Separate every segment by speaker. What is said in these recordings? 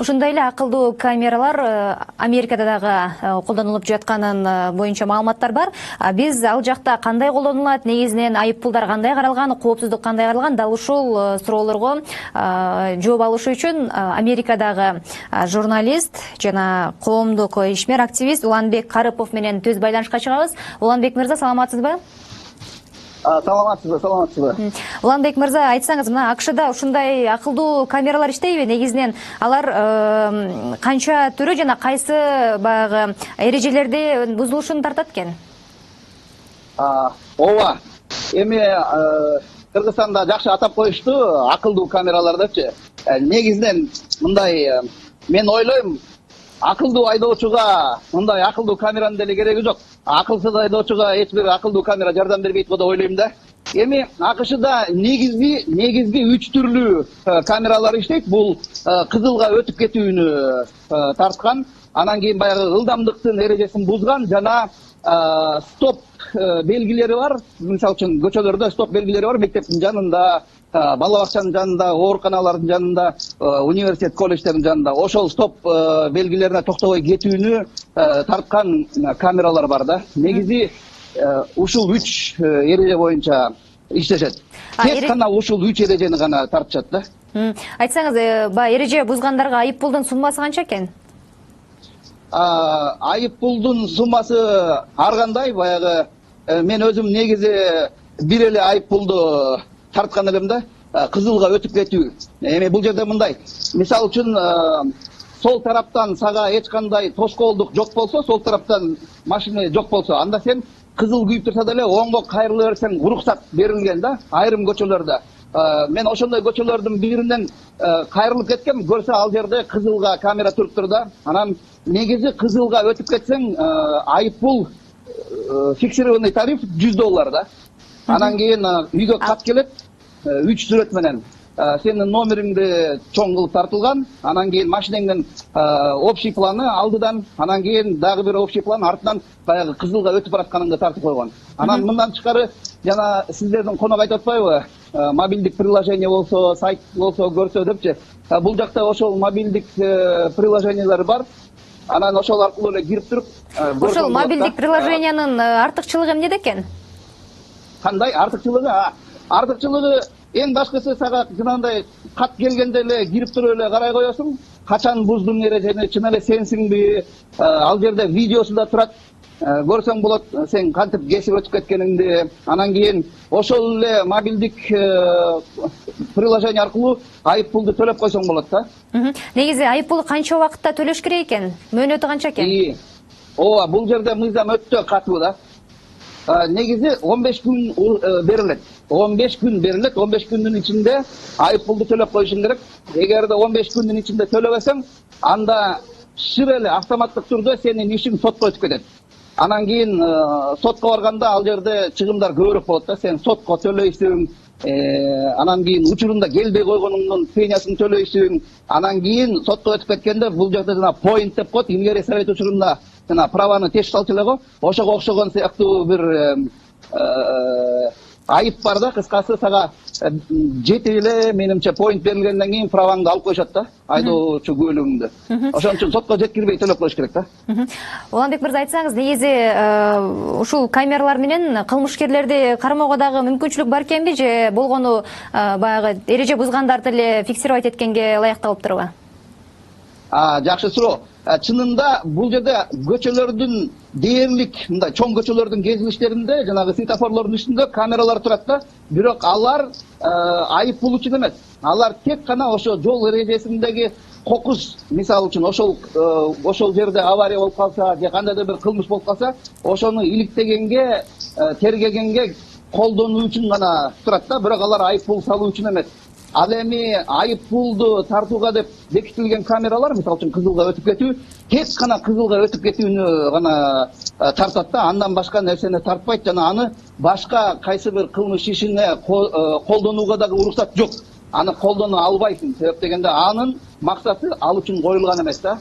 Speaker 1: Ушундай эле акылдуу камералар Америкада дагы колдонулуп жатканын боюнча маалыматтар бар. Биз ал жакта кандай колдонулат, негизинен айыппулдар кандай каралган, коопсуздук кандай каралган, дал ушул суроолорго жооп алыш үчүн Америкадагы журналист жана коомдук ишмер активист Уланбек Карыпов менен түз байланышка чыгабыз. Уланбек мырза, саламатсызбы?
Speaker 2: Саламатсызбы.
Speaker 1: Уланбек мырза, айтсаңыз, мына АКШда ушундай акылдуу камералар иштейби? Негизинен алар канча түрү жана кайсы баягы эрежелерди бузулушун тартат экен?
Speaker 2: Ооба. Эми Кыргызстанда жакшы атап коюшту акылдуу камералар депчи. Негизинен мындай мен ойлойм, акылдуу айдоочуга мындай акылдуу камеранын деле кереги жок. Акылсыз айдоочуга эч бир акылдуу камера жардам бербейт го деп ойлойм да. Эми АКШда негизги 3 түрлүү камералар иштейт. Бул кызылга өтүп кетүүнү тарткан, анан кийин баягы ылдамдыктын эрежесин бузган жана стоп белгилери бар. Мисалы үчүн көчөлөрдө стоп белгилери бар, мектептин жанында, бала бакчанын жанында, ооруканалардын жанында, университет, колледждердин жанында ошол стоп белгилерине токтобой кетүүнү тарткан камералар бар да. Негизи ушул 3 эреже боюнча иштешет. Тек гана ушул 3 эрежени гана тартышат да.
Speaker 1: Айтсаңыз, баягы эреже бузгандарга айыппулдун суммасы канча экен?
Speaker 2: Айыппулдун суммасы ар кандай, баягы мен өзүм негизи бир эле айыппулду тарткан элем да, кызылга өтүп кетүү. Эми бул жерде мындай, мисалы үчүн сол тараптан сага эч кандай тоскоолдук жок болсо, сол тараптан машина жок болсо, анда сен кызыл күйүп турса деле оңго кайрыла берсең уруксат берилген да, айрым көчөлөрдө. Мен ошондой көчөлөрдүн биринен кайрылып кеткем, көрсө ал жерде кызылга камера туруптур да. Анан негизи кызылга өтүп кетсең айыппул фиксированный тариф $100 да. Анан кийин үйгө кат келет, 3 сүрөт менен. Сенин номериңди чоң кылып тартылган, анан кийин машинеңдин общий планы алдыдан, анан кийин дагы бир общий план артынан баягы кызылга өтүп баратканыңды тартып койгон. Анан мындан тышкары жана сиздердин конок айтып атпайбы, мобилдик приложение болсо, сайт болсо көрсө депчи. Бул жакта ошол мобилдик приложениялар бар. Анан ошол аркылуу эле кирип туруп,
Speaker 1: ошол мобилдик приложениянын артыкчылыгы эмнеде экен?
Speaker 2: Кандай артыкчылыгы? Артыкчылыгы эң башкысы сага жанагындай кат келгенде эле кирип туруп эле карай коесуң, качан буздуң эрежени, чын эле сенсиңби? Ал жерде видеосу да турат. Көрсөң болот сен кантип кесип өтүп кеткениңди. Анан кийин ошол эле мобилдик приложение аркылуу айыппулду төлөп койсоң болот да.
Speaker 1: Негизи айыппулду канча убакытта төлөш керек экен? Мөөнөтү канча экен?
Speaker 2: Ооба, бул жерде мыйзам өтө катуу да. Негизи 15 күн берилет. 15 күн берилет. 15 күндүн ичинде айыппулду төлөп коюшуң керек. Эгерде 15 күндүн ичинде төлөбөсөң, анда шыр эле автоматтык түрдө сенин ишиң сотко өтүп кетет. Анан кийин сотко барганда ал жерде чыгымдар көбүрөөк болот да. Сен сотко төлөйсүң, анан кийин учурунда келбей койгонуңдун пенясын төлөйсүң. Анан кийин сотко өтүп кеткенде бул жерде жана point деп коет, илгери совет учурунда жана праваны теш салчу эле го. Ошого окшогон сыяктуу бир айып бар да, кыскасы сага жетип эле менимче point берилгенден кийин праваңды алып коюшат да, айдоочу куөлүгүңдү. Ошон үчүн сотко жеткирбей төлөп коюш керек да.
Speaker 1: Уланбек мырза, айтсаңыз, негизи ушул камералар менен кылмышкерлерди кармоого дагы мүмкүнчүлүк бар экенби, же болгону баягы эреже бузгандарды эле фиксировать эткенге ылайыкталып турбу?
Speaker 2: Жакшы суроо. Чынында бул жерде көчөлөрдүн дээрлик, мындай чоң көчөлөрдүн кезилиштеринде, жанагы светофорлордун үстүндө камералар турат да, бирок алар айыппул үчүн эмес. Алар тек гана ошо жол эрежесиндеги кокус, мисалы үчүн ошол жерде авария болуп калса, же кандайдыр бир кылмыш болуп калса, ошону иликтегенге, тергегенге колдонуу үчүн гана турат да, бирок алар айыппул салуу үчүн эмес. Ал эми айыппулду тартууга деп бекитилген камералар, мисалы үчүн кызылга өтүп кетүү, тек гана кызылга өтүп кетүүнү гана тартат да, андан башка нерсени тартпайт жана аны башка кайсы бир кылмыш ишине колдонууга дагы уруксат жок. Аны колдоно албайсың, себеп дегенде анын максаты ал үчүн коюлган эмес да.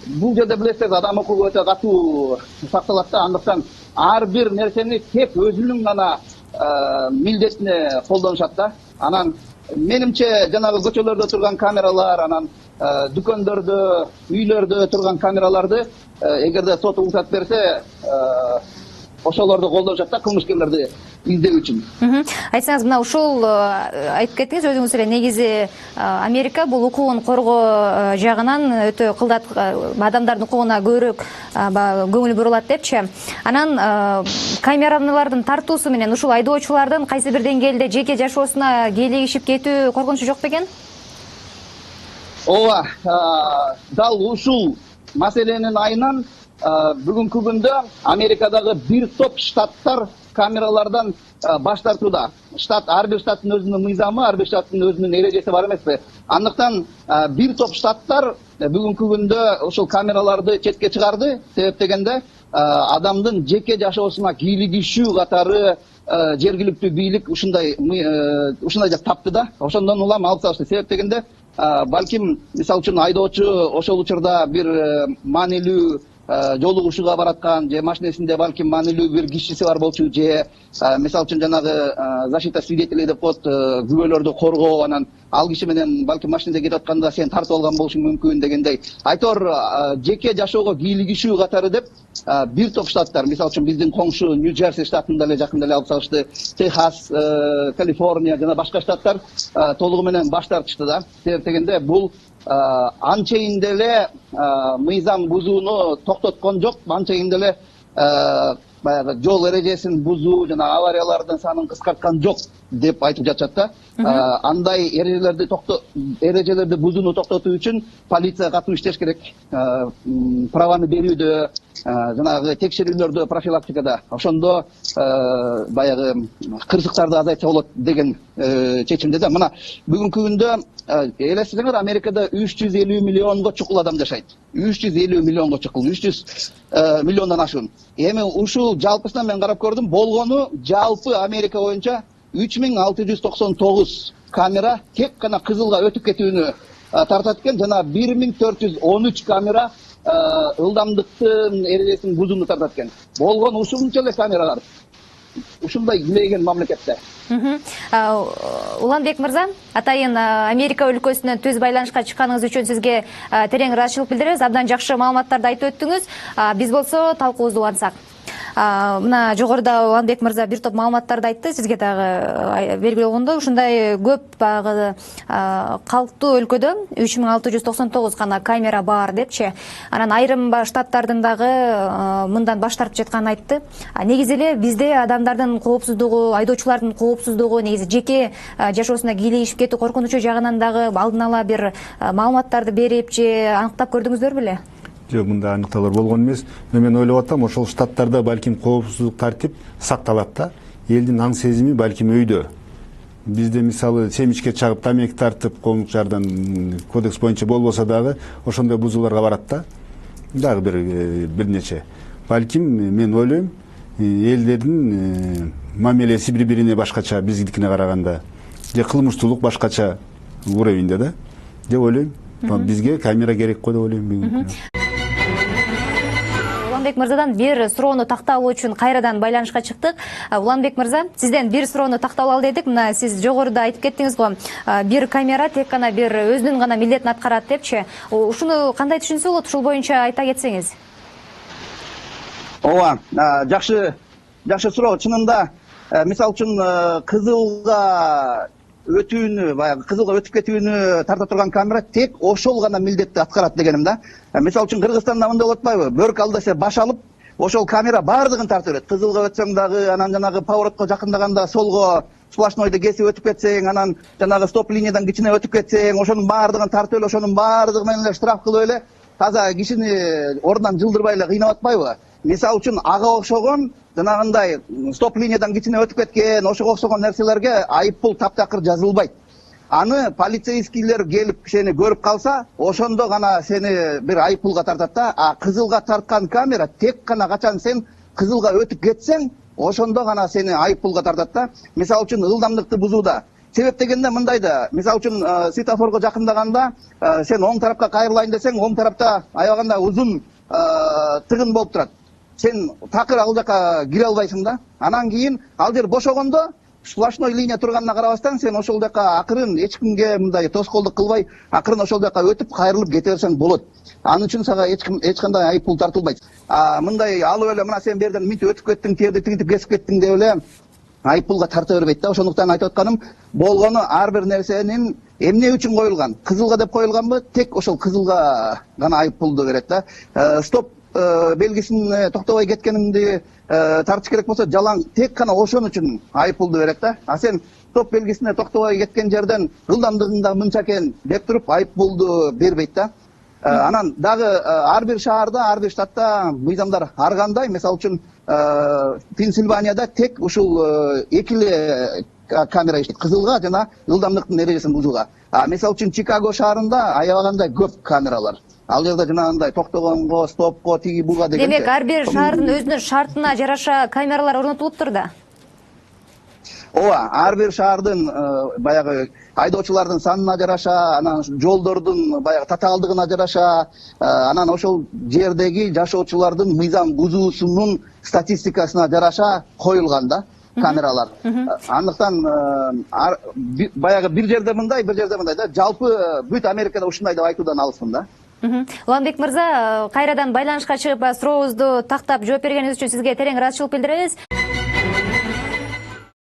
Speaker 2: Бул жерде билесиз, адам укугу өтө катуу сакталат да, андыктан ар бир нерсени тек өзүнүн гана милдетине колдонушат да. Анан менимче жанагы көчөлөрдө турган камералар, анан дүкөндөрдө, үйлөрдө турган камераларды эгерде сот уруксат берсе, ошолорду колдошот да кылмышкерлерди издөө үчүн.
Speaker 1: Айтсаңыз, мына ушул айтып кеттиңиз өзүңүз эле, негизи Америка бул укугун коргоо жагынан өтө кылдат, адамдардын укугуна көбүрөөк көңүл бурулат депчи. Анан камералардын тартуусу менен ушул айдоочулардын кайсы бир деңгээлде жеке жашоосуна кийлигишип кетүү коркунучу жок бекен?
Speaker 2: Ооба, дал ушул маселенин айынан бүгүнкү күндө Америкадагы бир топ штаттар камералардан баш тартууда. Ар бир штаттын өзүнүн мыйзамы, ар бир штаттын өзүнүн эрежеси бар эмеспи? Андыктан бир топ штаттар бүгүнкү күндө ошол камераларды четке чыгарды. Себеп дегенде адамдын жеке жашоосуна кийлигишүү катары жергиликтүү бийлик ушундай деп тапты да. Ошондон улам алып салышты. Себеп дегенде балким мисалы үчүн айдоочу ошол учурда бир маанилүү жолугушууга бараткан же машинесинде балким маанилүү бир кишиси бар болчу, же мисалы үчүн жанагы защита свидетелей деп коет, күбөлөрдү коргоо, анан ал киши менен балким машинеде кетип атканда сен тартып алган болушуң мүмкүн дегендей. Айтор жеке жашоого кийлигишүү катары деп бир топ штаттар, мисалы үчүн биздин коңшу Нью-Джерси штатын деле жакында эле алып салышты, Техас, Калифорния жана башка штаттар толугу менен баш тартышты да. Себеп дегенде бул анчейин деле мыйзам бузууну токтоткон жок, анчейин деле баягы жол эрежесин бузуу жана авариялардын санын кыскарткан жок деп айтып жатышат да. Андай эрежелерди бузууну токтотуу үчүн полиция катуу иштеш керек. Праваны берүүдө, жанагы текшерүүлөрдө, профилактикада. Ошондо баягы кырсыктарды азайтса болот деген чечимде да. Мына бүгүнкү күндө элестесеңер, Америкада 350 миллионго чукул адам жашайт. 350 миллионго чукул, 300 миллиондон ашуун. Эми ушул жалпысынан мен карап көрдүм, болгону жалпы Америка боюнча 3699 камера тек гана кызылга өтүп кетүүнү тартат экен, жана 1413 камера ылдамдыктын эрежесин бузууну тартат экен. Болгон ушунча эле камералар ушундай килейген мамлекетте.
Speaker 1: Уланбек мырза, атайын Америка өлкөсүнөн түз байланышка чыкканыңыз үчүн сизге терең ыраазычылык билдиребиз. Абдан жакшы маалыматтарды айтып өттүңүз. Биз болсо талкуубузду улантсак. Мына жогоруда Уланбек мырза бир топ маалыматтарды айтты, сизге дагы белгилүү болгондой, ушундай көп багы калктуу өлкөдө 3699 гана камера бар депчи. Анан айрым штаттардын дагы мындан баш тартып жатканын айтты. Негизи эле бизде адамдардын коопсуздугу, айдоочулардын коопсуздугу, негизи жеке жашоосуна кийлигишип кетүү коркунучу жагынан дагы алдын ала бир маалыматтарды берип же аныктап көрдүңүздөр беле?
Speaker 3: Жок, мындай аныкталар болгон эмес. Мен ойлоп атам, ошол штаттарда балким коопсуздук тартип сакталат да. Элдин аң сезими балким өйдө. Бизде мисалы семичке чагып тамеки тартып коомдук жардан кодекс боюнча болбосо дагы ошондой бузууларга барат да. Дагы бир нече. Балким мен ойлойм, элдердин мамилеси бири-бирине башкача биздикине караганда, же кылмыштуулук башкача уровеньде да, деп ойлойм. Бизге камера керек го деп ойлойм бүгүн.
Speaker 1: Уланбек мырзадан бир суроону тактап алуу үчүн кайрадан байланышка чыктык. Уланбек мырза, сизден бир суроону тактап алалы дедик. Мына сиз жогоруда айтып кеттиңиз го, бир камера тек гана бир өзүнүн гана милдетин аткарат депчи. Ушуну кандай түшүнсө болот? Ушул боюнча айта кетсеңиз.
Speaker 2: Ооба, жакшы суроо. Чынында, мисалы үчүн кызылга өтүүнү, баягы кызылга өтүп кетүүнү тарта турган камера тек ошол гана милдетти аткарат дегеним да. Мисалы үчүн Кыргызстанда мындай болот атпайбы? Бөрк алдаса баш алып, ошол камера бардыгын тартып берет. Кызылга өтсөң дагы, анан жанагы поворотко жакындаганда солго сплошнойду кесип өтүп кетсең, анан жанагы стоп линиядан кичине өтүп кетсең, ошонун бардыгын тартып эле, ошонун бардыгы менен эле штраф кылып эле, таза кишини ордунан жылдырбай эле кыйнап атпайбы? Мисалы үчүн ага окшогон жанагындай стоп линиядан кичине өтүп кеткен, ошого окшогон нерселерге айыппул таптакыр жазылбайт. Аны полицейскийлер келип сени көрүп калса, ошондо гана сени бир айыппулга тартат да. А кызылга тарткан камера тек гана качан сен кызылга өтүп кетсең, ошондо гана сени айыппулга тартат да. Мисалы үчүн ылдамдыкты бузууда. Себеп дегенде мындай да, мисалы үчүн светофорго жакындаганда сен оң тарапка кайрылайын десең, оң тарапта аябаганда узун тыгын болуп турат. Сен такыр ал жака кире албайсың да. Анан кийин ал жер бошогондо сплошной линия турганына карабастан сен ошол жака акырын эч кимге мындай тоскоолдук кылбай акырын ошол жака өтүп кайрылып кете берсең болот. Анын үчүн сага эч кандай айып пул тартылбайт. Мындай алып эле мына сен берден мынтип өтүп кеттиң, тиерде тигинтип кесип кеттиң деп эле айып пулга тарта бербейт да. Ошондуктан айтып атканым, болгону ар бир нерсенин эмне үчүн коюлган? Кызылга деп коюлганбы? Тек ошол кызылга гана айып пулду берет да. Стоп белгисин токтобой кеткениңди тартыш керек болсо жалаң тек гана ошон үчүн айып пулду берет да. Сен стоп белгисине токтобой кеткен жерден ылдамдыгың да мынча экен деп туруп айып пулду бербейт да. Анан дагы ар бир шаарда, ар бир штатта мыйзамдар ар кандай. Мисалы үчүн Пенсильванияда тек ушул эки эле камера иштейт, кызылга жана ылдамдыктын эрежесин бузууга. Мисалы үчүн Чикаго шаарында аябагандай көп камералар. Ал жерде жанагындай токтогонго, стопко, тиги буга деген.
Speaker 1: Демек, ар бир шаардын өзүнүн шартына жараша камералар орнотулуптур да.
Speaker 2: Ооба, ар бир шаардын баягы айдоочулардын санына жараша, анан жолдордун баягы татаалдыгына жараша, анан ошол жердеги жашоочулардын мыйзам бузуусунун статистикасына жараша коюлган да камералар. Андыктан баягы бир жерде мындай, бир жерде мындай да. Жалпы бүт Америкада ушундай деп айтуудан алыспын да.
Speaker 1: Уланбек мырза, кайрадан байланышка чыгып сурообузду тактап жооп бергениңиз үчүн сизге терең ыраазычылык билдиребиз.